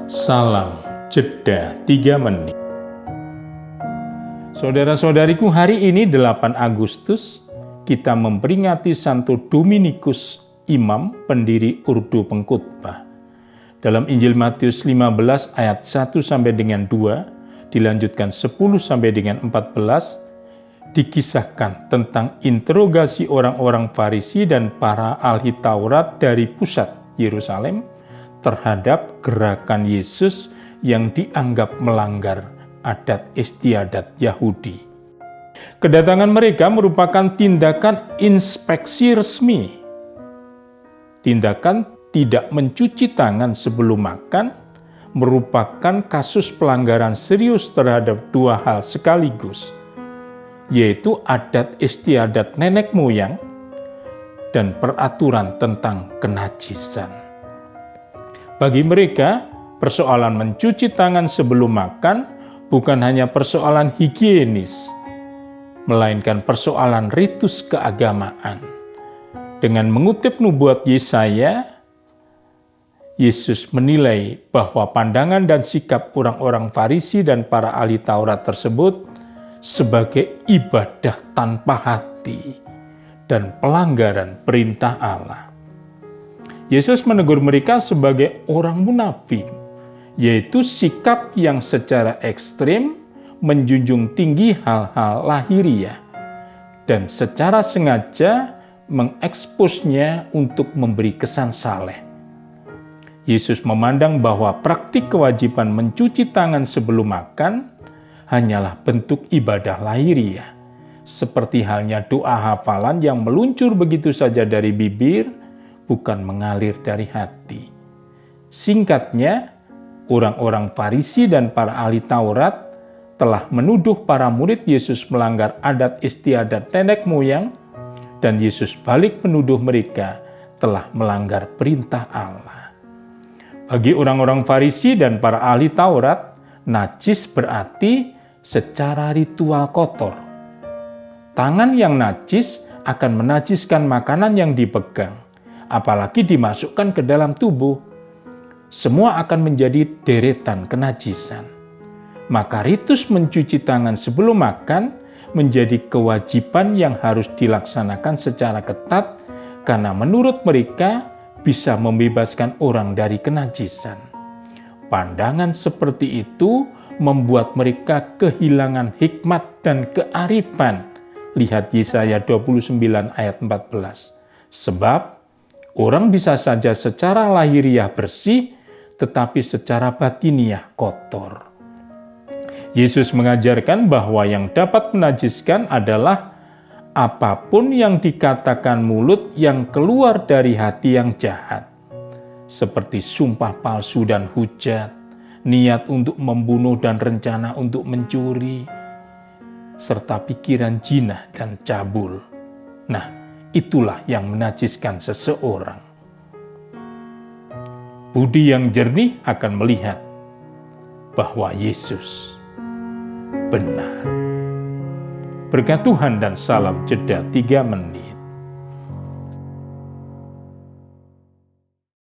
Salam Jeda 3 menit. Saudara-saudariku, hari ini 8 Agustus kita memperingati Santo Dominikus, imam pendiri Ordo Pengkhotbah. Dalam Injil Matius 15 ayat 1 sampai dengan 2, dilanjutkan 10 sampai dengan 14, dikisahkan tentang interogasi orang-orang Farisi dan para ahli Taurat dari pusat Yerusalem terhadap gerakan Yesus yang dianggap melanggar adat istiadat Yahudi. Kedatangan mereka merupakan tindakan inspeksi resmi. Tindakan tidak mencuci tangan sebelum makan merupakan kasus pelanggaran serius terhadap dua hal sekaligus, yaitu adat istiadat nenek moyang dan peraturan tentang kenajisan. Bagi mereka, persoalan mencuci tangan sebelum makan bukan hanya persoalan higienis, melainkan persoalan ritus keagamaan. Dengan mengutip nubuat Yesaya, Yesus menilai bahwa pandangan dan sikap orang-orang Farisi dan para ahli Taurat tersebut sebagai ibadah tanpa hati dan pelanggaran perintah Allah. Yesus menegur mereka sebagai orang munafik, yaitu sikap yang secara ekstrim menjunjung tinggi hal-hal lahiriah dan secara sengaja mengeksposnya untuk memberi kesan saleh. Yesus memandang bahwa praktik kewajiban mencuci tangan sebelum makan hanyalah bentuk ibadah lahiriah, seperti halnya doa hafalan yang meluncur begitu saja dari bibir, bukan mengalir dari hati. Singkatnya, orang-orang Farisi dan para ahli Taurat telah menuduh para murid Yesus melanggar adat istiadat nenek moyang, dan Yesus balik menuduh mereka telah melanggar perintah Allah. Bagi orang-orang Farisi dan para ahli Taurat, najis berarti secara ritual kotor. Tangan yang najis akan menajiskan makanan yang dipegang, apalagi dimasukkan ke dalam tubuh. Semua akan menjadi deretan kenajisan. Maka ritus mencuci tangan sebelum makan menjadi kewajiban yang harus dilaksanakan secara ketat karena menurut mereka bisa membebaskan orang dari kenajisan. Pandangan seperti itu membuat mereka kehilangan hikmat dan kearifan. Lihat Yesaya 29 ayat 14. Sebab orang bisa saja secara lahiriah bersih, tetapi secara batiniah kotor. Yesus mengajarkan bahwa yang dapat menajiskan adalah apapun yang dikatakan mulut yang keluar dari hati yang jahat, seperti sumpah palsu dan hujat, niat untuk membunuh dan rencana untuk mencuri, serta pikiran jinah dan cabul. Nah, itulah yang menajiskan seseorang. Budi yang jernih akan melihat bahwa Yesus benar. Berkat Tuhan dan salam jeda 3 menit.